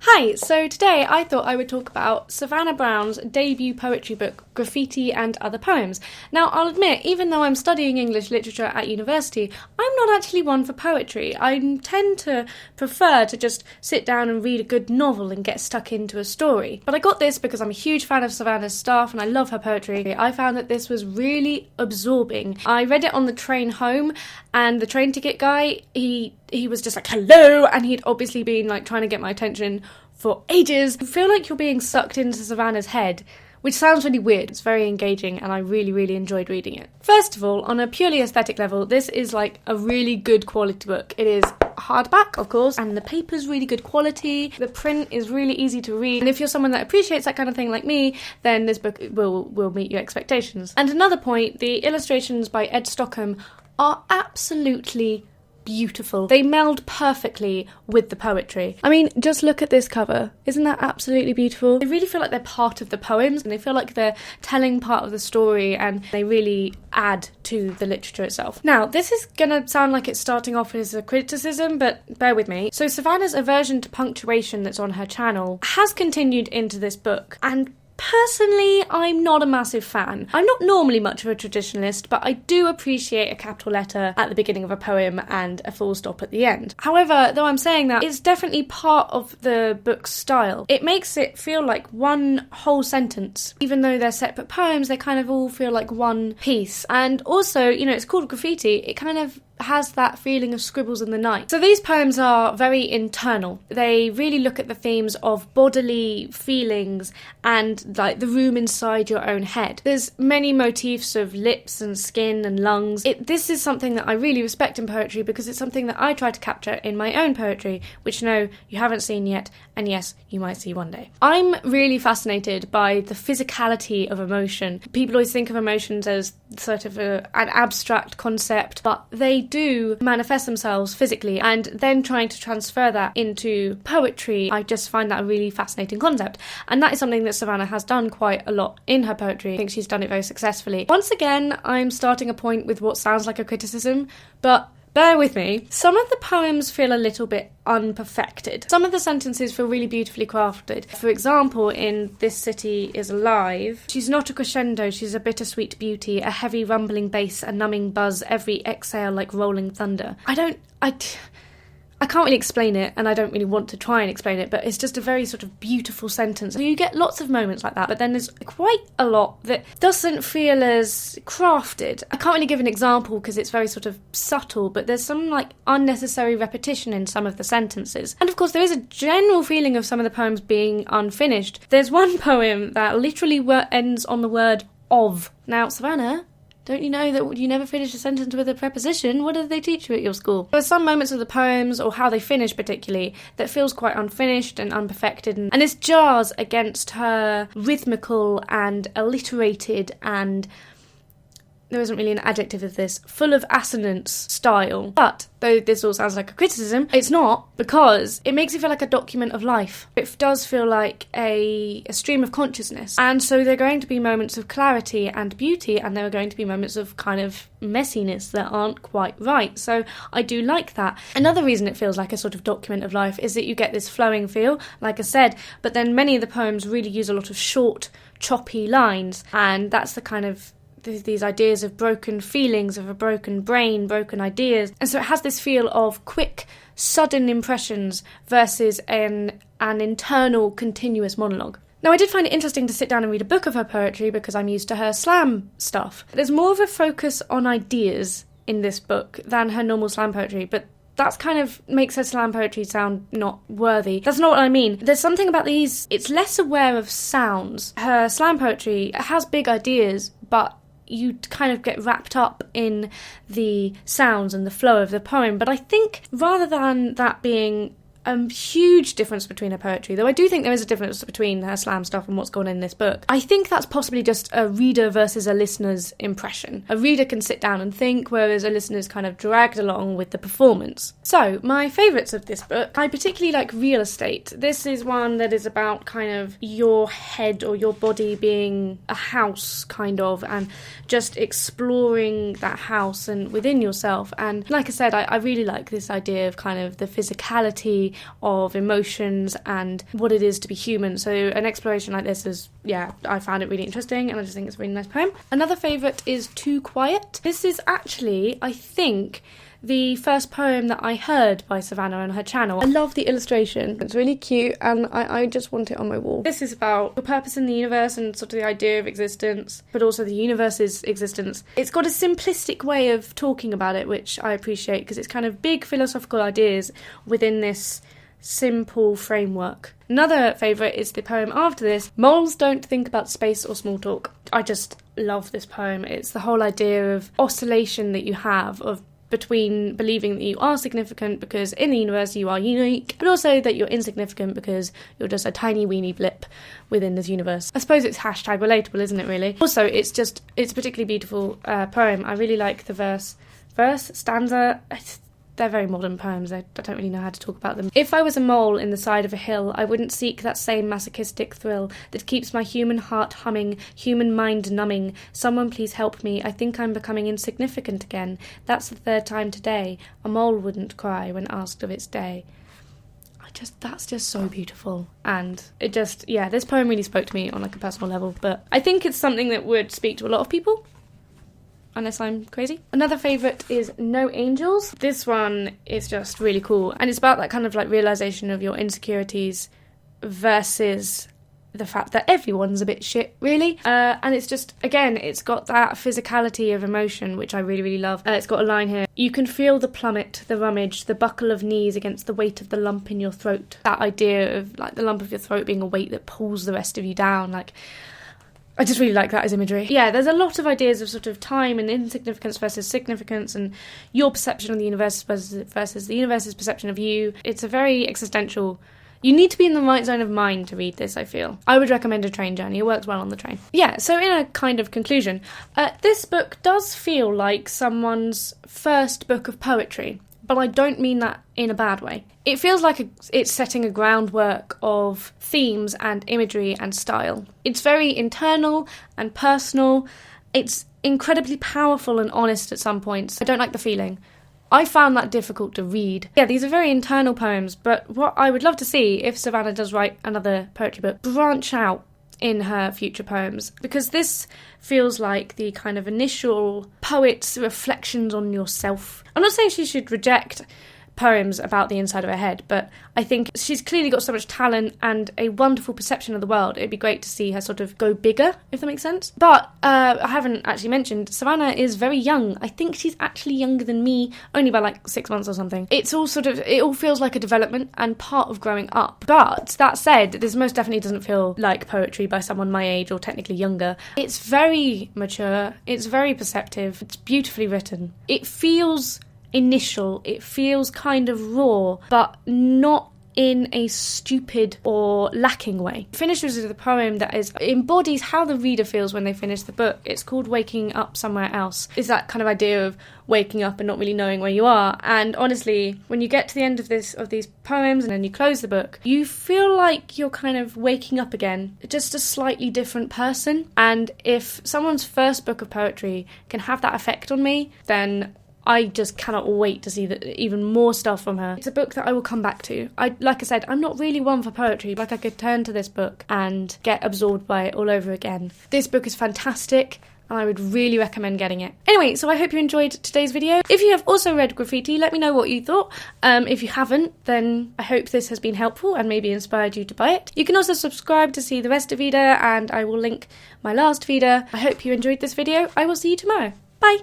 Hi, so today I thought I would talk about Savannah Brown's debut poetry book, Graffiti and Other Poems. Now, I'll admit, even though I'm studying English literature at university, I'm not actually one for poetry. I tend to prefer to just sit down and read a good novel and get stuck into a story. But I got this because I'm a huge fan of Savannah's stuff and I love her poetry. I found that this was really absorbing. I read it on the train home, and the train ticket guy, he was just like, hello, and he'd obviously been like trying to get my attention for ages. I feel like you're being sucked into Savannah's head, which sounds really weird. It's very engaging and I really enjoyed reading it. First of all, on a purely aesthetic level, this is like a really good quality book. It is hardback, of course, and the paper's really good quality. The print is really easy to read, and if you're someone that appreciates that kind of thing like me, then this book will meet your expectations. And another point, the illustrations by Ed Stockham are absolutely beautiful. They meld perfectly with the poetry. I mean, just look at this cover. Isn't that absolutely beautiful? They really feel like they're part of the poems, and they feel like they're telling part of the story, and they really add to the literature itself. Now, this is gonna sound like it's starting off as a criticism, but bear with me. So Savannah's aversion to punctuation that's on her channel has continued into this book, and personally, I'm not a massive fan. I'm not normally much of a traditionalist, but I do appreciate a capital letter at the beginning of a poem and a full stop at the end. However, though I'm saying that, it's definitely part of the book's style. It makes it feel like one whole sentence. Even though they're separate poems, they kind of all feel like one piece. And also, you know, it's called Graffiti. It kind of has that feeling of scribbles in the night. So these poems are very internal. They really look at the themes of bodily feelings and like the room inside your own head. There's many motifs of lips and skin and lungs. This is something that I really respect in poetry because it's something that I try to capture in my own poetry, which no, you haven't seen yet, and yes, you might see one day. I'm really fascinated by the physicality of emotion. People always think of emotions as sort of an abstract concept, but they do manifest themselves physically, and then trying to transfer that into poetry, I just find that a really fascinating concept, and that is something that Savannah has done quite a lot in her poetry. I think she's done it very successfully. Once again, I'm starting a point with what sounds like a criticism, but bear with me. Some of the poems feel a little bit unperfected. Some of the sentences feel really beautifully crafted. For example, in This City is Alive, she's not a crescendo, she's a bittersweet beauty, a heavy rumbling bass, a numbing buzz, every exhale like rolling thunder. I can't really explain it, and I don't really want to try and explain it, but it's just a very sort of beautiful sentence. So you get lots of moments like that, but then there's quite a lot that doesn't feel as crafted. I can't really give an example because it's very sort of subtle, but there's some like unnecessary repetition in some of the sentences. And of course there is a general feeling of some of the poems being unfinished. There's one poem that literally ends on the word of. Now, Savannah, don't you know that you never finish a sentence with a preposition? What did they teach you at your school? There are some moments of the poems, or how they finish particularly, that feels quite unfinished and unperfected, and this jars against her rhythmical and alliterated and, there isn't really an adjective of this, full of assonance style. But, though this all sounds like a criticism, it's not, because it makes it feel like a document of life. It does feel like a stream of consciousness. And so there are going to be moments of clarity and beauty, and there are going to be moments of kind of messiness that aren't quite right. So I do like that. Another reason it feels like a sort of document of life is that you get this flowing feel, like I said, but then many of the poems really use a lot of short, choppy lines, and that's the kind of these ideas of broken feelings, of a broken brain, broken ideas. And so it has this feel of quick, sudden impressions versus an internal, continuous monologue. Now, I did find it interesting to sit down and read a book of her poetry because I'm used to her slam stuff. There's more of a focus on ideas in this book than her normal slam poetry, but that's kind of makes her slam poetry sound not worthy. That's not what I mean. There's something about these, it's less aware of sounds. Her slam poetry has big ideas, but you kind of get wrapped up in the sounds and the flow of the poem. But I think rather than that being a huge difference between her poetry, though I do think there is a difference between her slam stuff and what's gone in this book. I think that's possibly just a reader versus a listener's impression. A reader can sit down and think, whereas a listener's kind of dragged along with the performance. So, my favourites of this book, I particularly like Real Estate. This is one that is about kind of your head or your body being a house, kind of, and just exploring that house and within yourself. And like I said, I really like this idea of kind of the physicality of emotions and what it is to be human. So an exploration like this is, yeah, I found it really interesting, and I just think it's a really nice poem. Another favourite is Too Quiet. This is actually, I think, the first poem that I heard by Savannah on her channel. I love the illustration. It's really cute, and I just want it on my wall. This is about the purpose in the universe and sort of the idea of existence, but also the universe's existence. It's got a simplistic way of talking about it, which I appreciate, because it's kind of big philosophical ideas within this simple framework. Another favourite is the poem after this, Moles Don't Think About Space or Small Talk. I just love this poem. It's the whole idea of oscillation that you have of between believing that you are significant because in the universe you are unique, but also that you're insignificant because you're just a tiny weeny blip within this universe. I suppose it's hashtag relatable, isn't it, really? Also, it's a particularly beautiful poem. I really like the verse, stanza. They're very modern poems. I don't really know how to talk about them. If I was a mole in the side of a hill, I wouldn't seek that same masochistic thrill that keeps my human heart humming, human mind numbing. Someone please help me. I think I'm becoming insignificant again. That's the third time today. A mole wouldn't cry when asked of its day. That's just so beautiful. And it just, yeah, this poem really spoke to me on like a personal level. But I think it's something that would speak to a lot of people, unless I'm crazy. Another favourite is No Angels. This one is just really cool, and it's about that kind of like realisation of your insecurities versus the fact that everyone's a bit shit, really. And it's just, again, it's got that physicality of emotion, which I really, really love. It's got a line here: you can feel the plummet, the rummage, the buckle of knees against the weight of the lump in your throat. That idea of like the lump of your throat being a weight that pulls the rest of you down, like, I just really like that as imagery. Yeah, there's a lot of ideas of sort of time and insignificance versus significance, and your perception of the universe versus the universe's perception of you. It's a very existential. You need to be in the right zone of mind to read this, I feel. I would recommend a train journey. It works well on the train. Yeah, so in a kind of conclusion, this book does feel like someone's first book of poetry, but I don't mean that in a bad way. It feels like it's setting a groundwork of themes and imagery and style. It's very internal and personal. It's incredibly powerful and honest at some points. I don't like the feeling. I found that difficult to read. Yeah, these are very internal poems, but what I would love to see, if Savannah does write another poetry book, branch out in her future poems, because this feels like the kind of initial poet's reflections on yourself. I'm not saying she should reject poems about the inside of her head, but I think she's clearly got so much talent and a wonderful perception of the world. It'd be great to see her sort of go bigger, if that makes sense. But I haven't actually mentioned, Savannah is very young. I think she's actually younger than me, only by like 6 months or something. It all feels like a development and part of growing up. But that said, this most definitely doesn't feel like poetry by someone my age or technically younger. It's very mature, it's very perceptive, it's beautifully written. It feels initial, it feels kind of raw, but not in a stupid or lacking way. It finishes with a poem that embodies how the reader feels when they finish the book. It's called Waking Up Somewhere Else. It's that kind of idea of waking up and not really knowing where you are. And honestly, when you get to the end of these poems and then you close the book, you feel like you're kind of waking up again, just a slightly different person. And if someone's first book of poetry can have that effect on me, then I just cannot wait to see even more stuff from her. It's a book that I will come back to. Like I said, I'm not really one for poetry. Like, I could turn to this book and get absorbed by it all over again. This book is fantastic, and I would really recommend getting it. Anyway, so I hope you enjoyed today's video. If you have also read Graffiti, let me know what you thought. If you haven't, then I hope this has been helpful and maybe inspired you to buy it. You can also subscribe to see the rest of Vida, and I will link my last Vida. I hope you enjoyed this video. I will see you tomorrow. Bye!